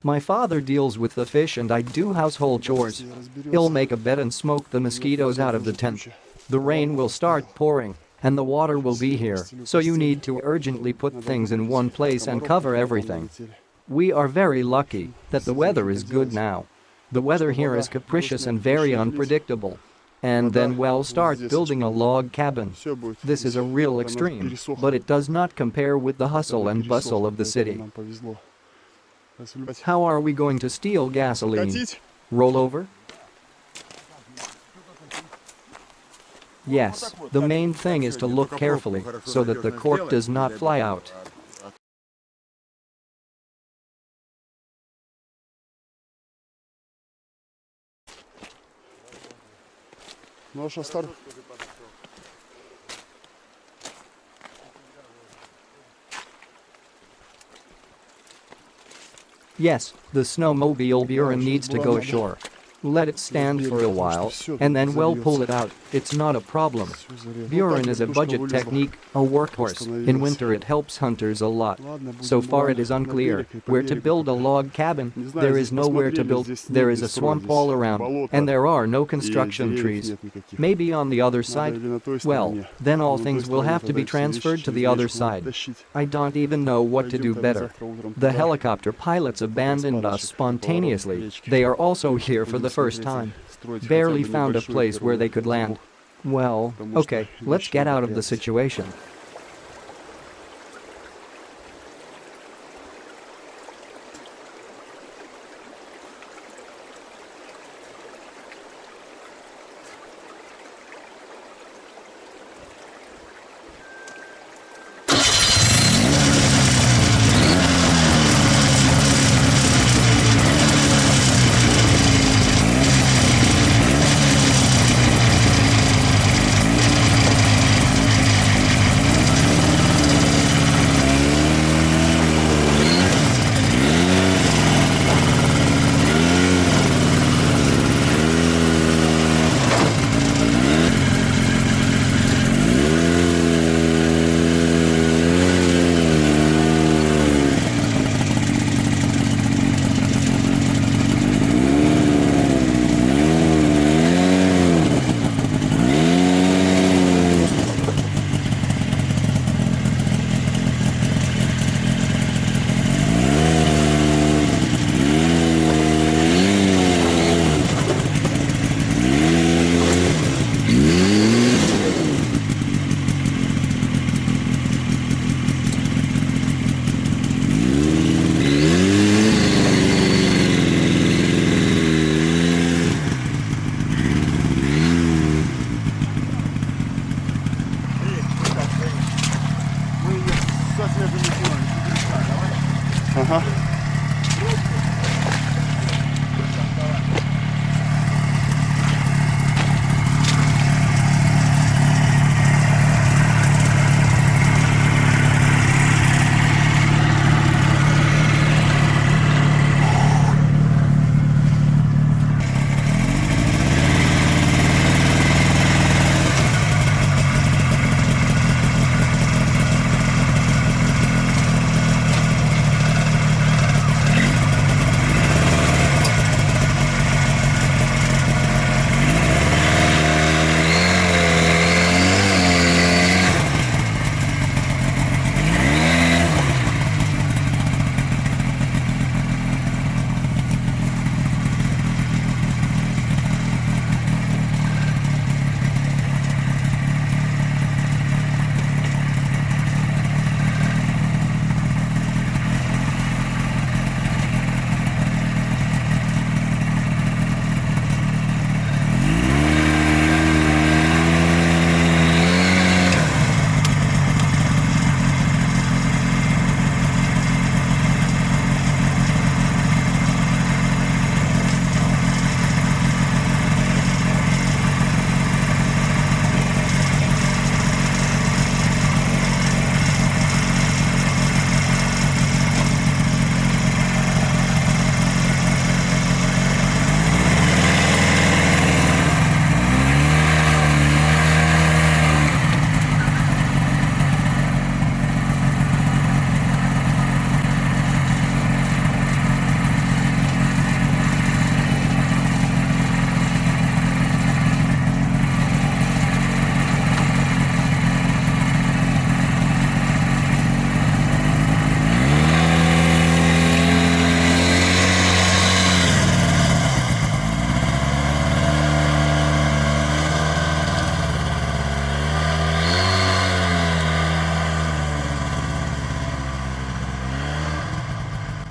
My father deals with the fish and I do household chores. He'll make a bed and smoke the mosquitoes out of the tent. The rain will start pouring and the water will be here, so you need to urgently put things in one place and cover everything. We are very lucky that the weather is good now. The weather here is capricious and very unpredictable. And then we'll start building a log cabin. This is a real extreme, but it does not compare with the hustle and bustle of the city. How are we going to steal gasoline? Roll over? Yes, the main thing is to look carefully so that the cork does not fly out. Yes, the snowmobile Buren needs to go ashore. Let it stand for a while, and then we'll pull it out, it's not a problem. Buren is a budget technique, a workhorse. In winter it helps hunters a lot. So far it is unclear where to build a log cabin. There is nowhere to build, there is a swamp all around, and there are no construction trees. Maybe on the other side? Well, then all things will have to be transferred to the other side. I don't even know what to do better. The helicopter pilots abandoned us spontaneously. They are also here for the first time. Barely found a place where they could land. Well, okay, let's get out of the situation.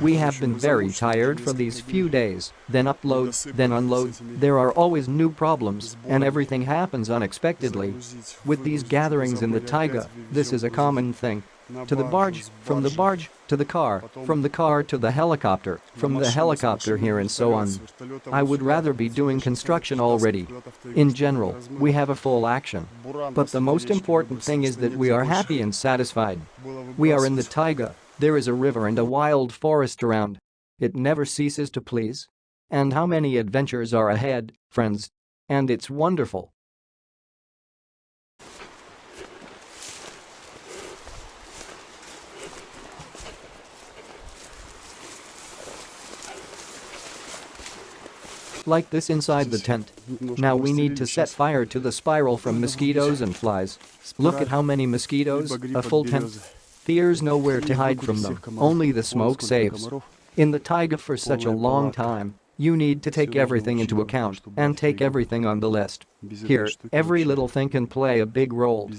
We have been very tired for these few days, then upload, then unload, there are always new problems, and everything happens unexpectedly. With these gatherings in the taiga, this is a common thing. To the barge, from the barge, to the car, from the car to the helicopter, from the helicopter here and so on. I would rather be doing construction already. In general, we have a full action. But the most important thing is that we are happy and satisfied. We are in the taiga, there is a river and a wild forest around. It never ceases to please. And how many adventures are ahead, friends? And it's wonderful. Like this inside the tent. Now we need to set fire to the spiral from mosquitoes and flies. Look at how many mosquitoes, a full tent. There's nowhere to hide from them, only the smoke saves. In the taiga for such a long time, you need to take everything into account and take everything on the list. Here, every little thing can play a big role.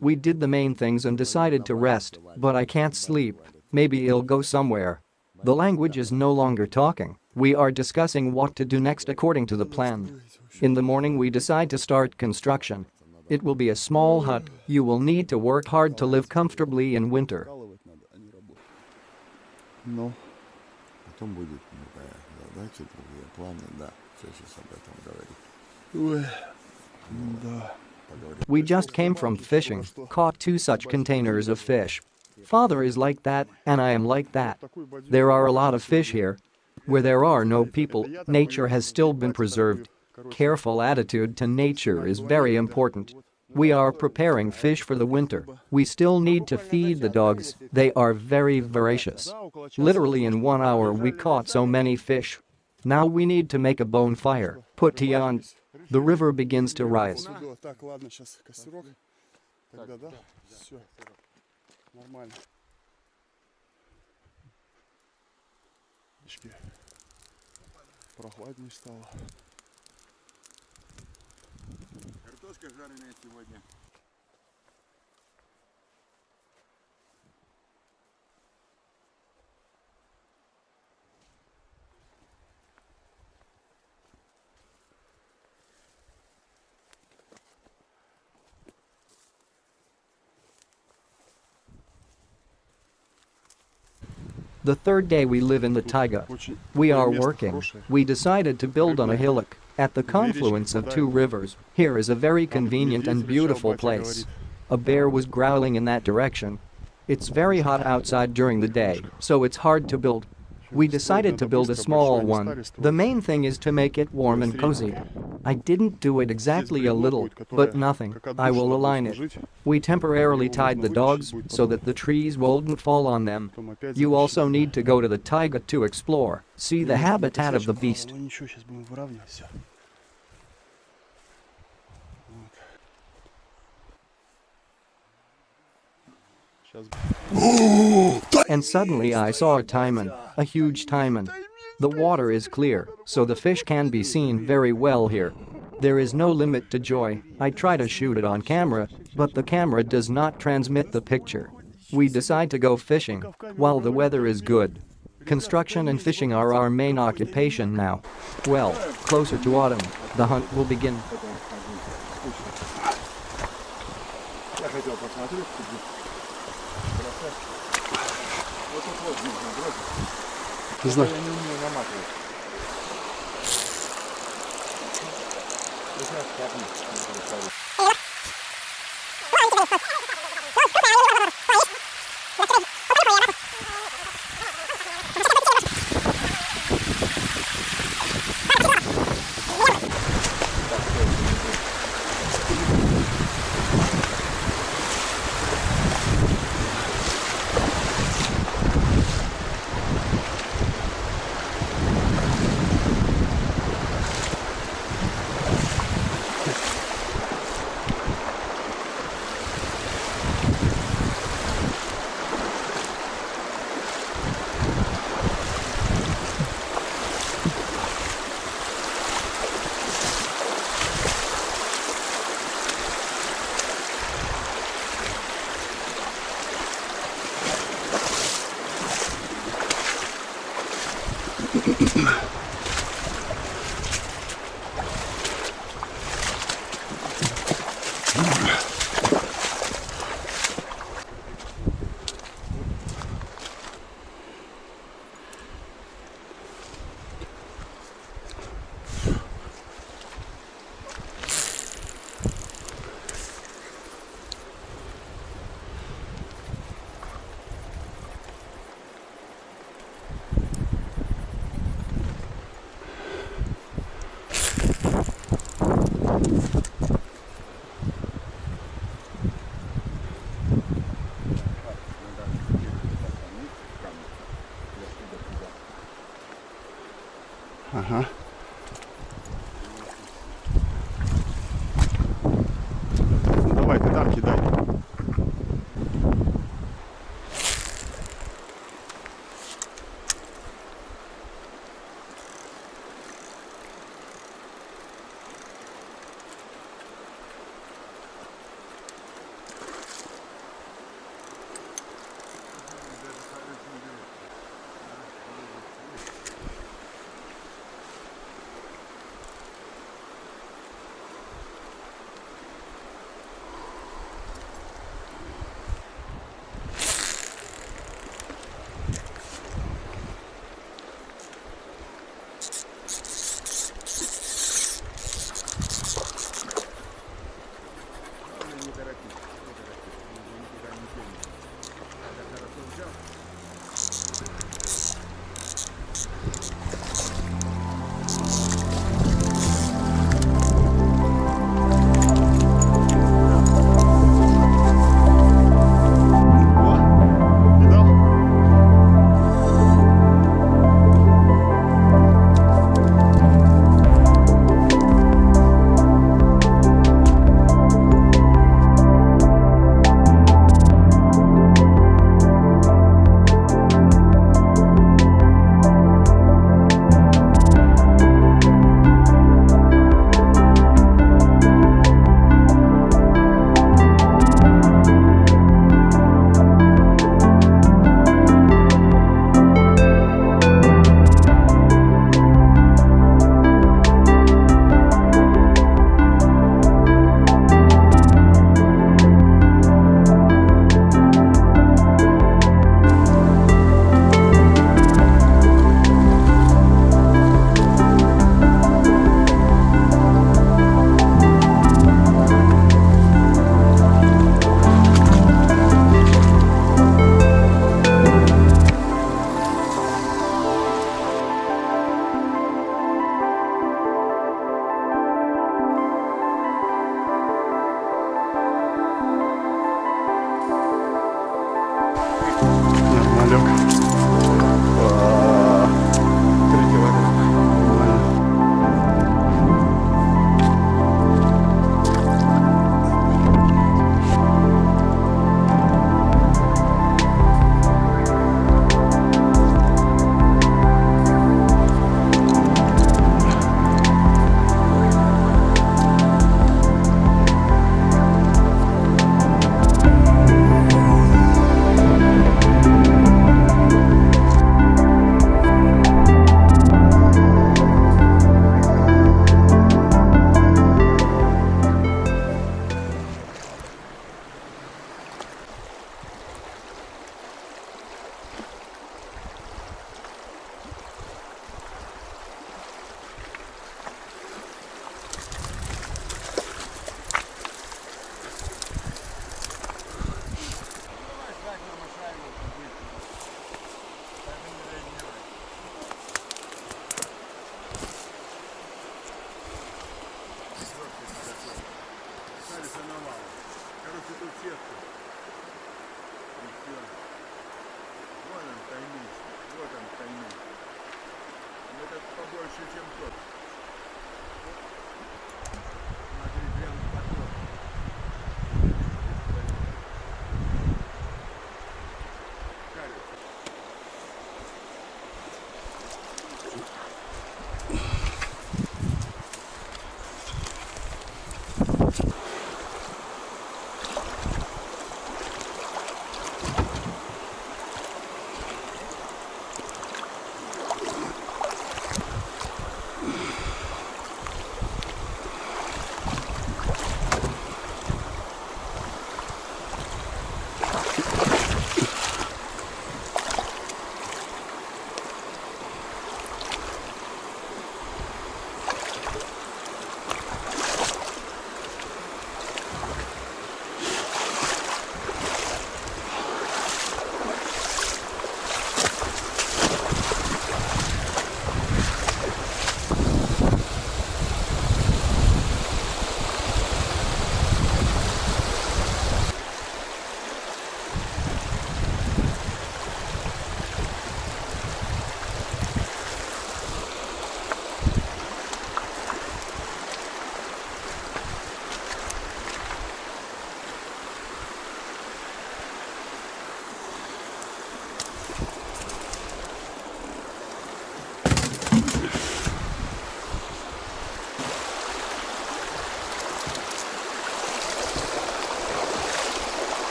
We did the main things and decided to rest, but I can't sleep. Maybe he'll go somewhere. The language is no longer talking. We are discussing what to do next according to the plan. In the morning we decide to start construction. It will be a small hut. You will need to work hard to live comfortably in winter. We just came from fishing, caught 2 such containers of fish. Father is like that, and I am like that. There are a lot of fish here. Where there are no people, nature has still been preserved. Careful attitude to nature is very important. We are preparing fish for the winter. We still need to feed the dogs, they are very voracious. Literally in 1 hour we caught so many fish. Now we need to make a bonfire, put tea on. The river begins to rise. Нормально. Прохладнее стало. Картошка жареная сегодня. The third day we live in the taiga. We are working. We decided to build on a hillock at the confluence of 2 rivers. Here is a very convenient and beautiful place. A bear was growling in that direction. It's very hot outside during the day, so it's hard to build. We decided to build a small one. The main thing is to make it warm and cozy. I didn't do it exactly a little, but nothing. I will align it. We temporarily tied the dogs so that the trees won't fall on them. You also need to go to the taiga to explore, see the habitat of the beast. And suddenly I saw a taimen, a huge taimen. The water is clear, so the fish can be seen very well here. There is no limit to joy. I try to shoot it on camera, but the camera does not transmit the picture. We decide to go fishing while the weather is good. Construction and fishing are our main occupation now. Well, closer to autumn, the hunt will begin. Ага. Ну, давай, ты там кидай. Не торопись, никуда не денется. Когда хорошо взял, О, видал? Нормалек. 3 килограмма. Нормально.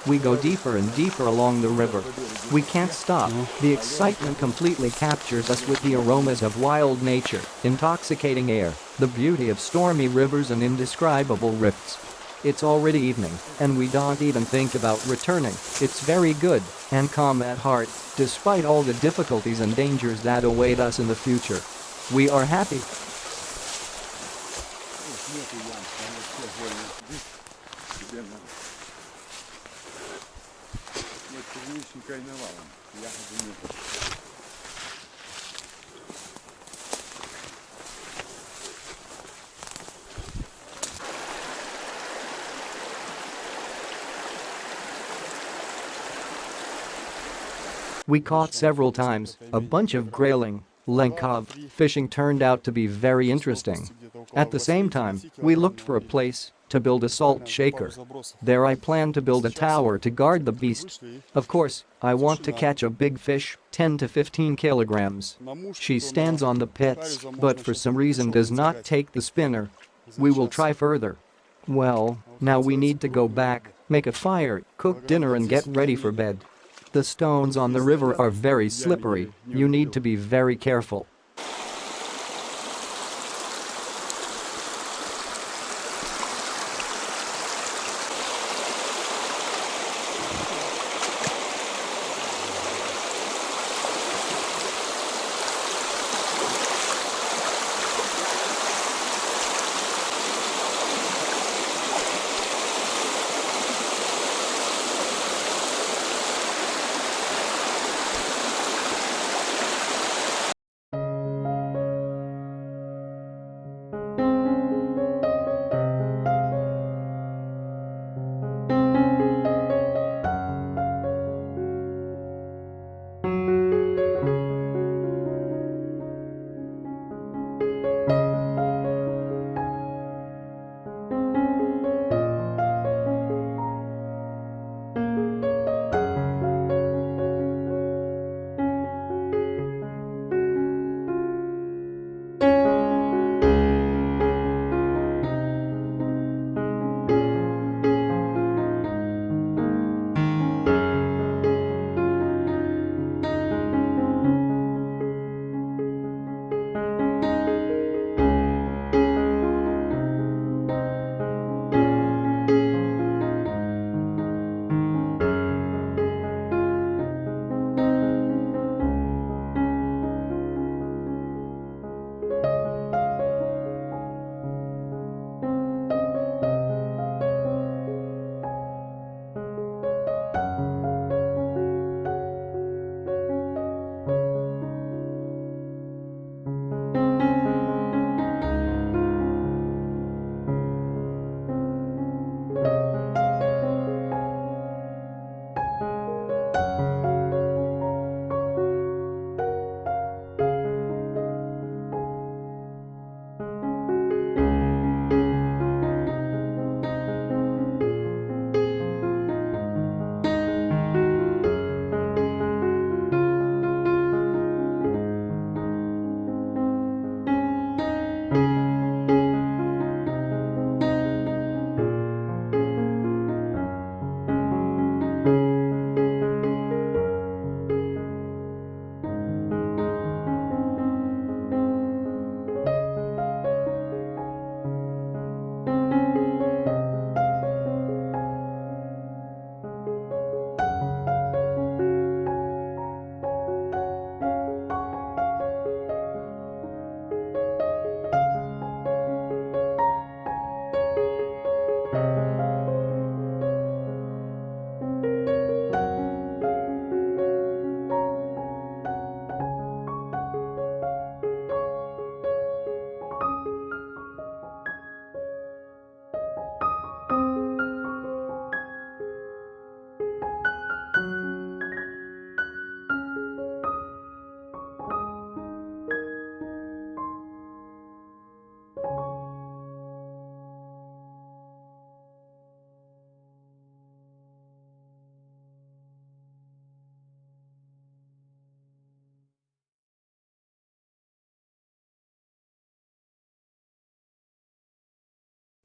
We go deeper and deeper along the river. We can't stop. The excitement completely captures us with the aromas of wild nature, intoxicating air, the beauty of stormy rivers and indescribable rifts. It's already evening, and we don't even think about returning. It's very good and calm at heart, despite all the difficulties and dangers that await us in the future. We are happy. We caught several times a bunch of grayling, lenkov. Fishing turned out to be very interesting. At the same time, we looked for a place to build a salt shaker. There I plan to build a tower to guard the beast. Of course, I want to catch a big fish, 10 to 15 kilograms. She stands on the pits, but for some reason does not take the spinner. We will try further. Well, now we need to go back, make a fire, cook dinner and get ready for bed. The stones on the river are very slippery, you need to be very careful.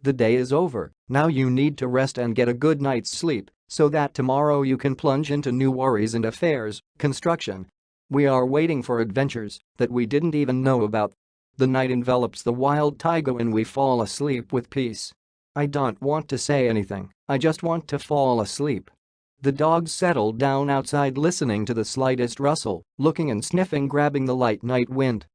The day is over, now you need to rest and get a good night's sleep so that tomorrow you can plunge into new worries and affairs, construction. We are waiting for adventures that we didn't even know about. The night envelops the wild taiga and we fall asleep with peace. I don't want to say anything, I just want to fall asleep. The dogs settled down outside listening to the slightest rustle, looking and sniffing, grabbing the light night wind.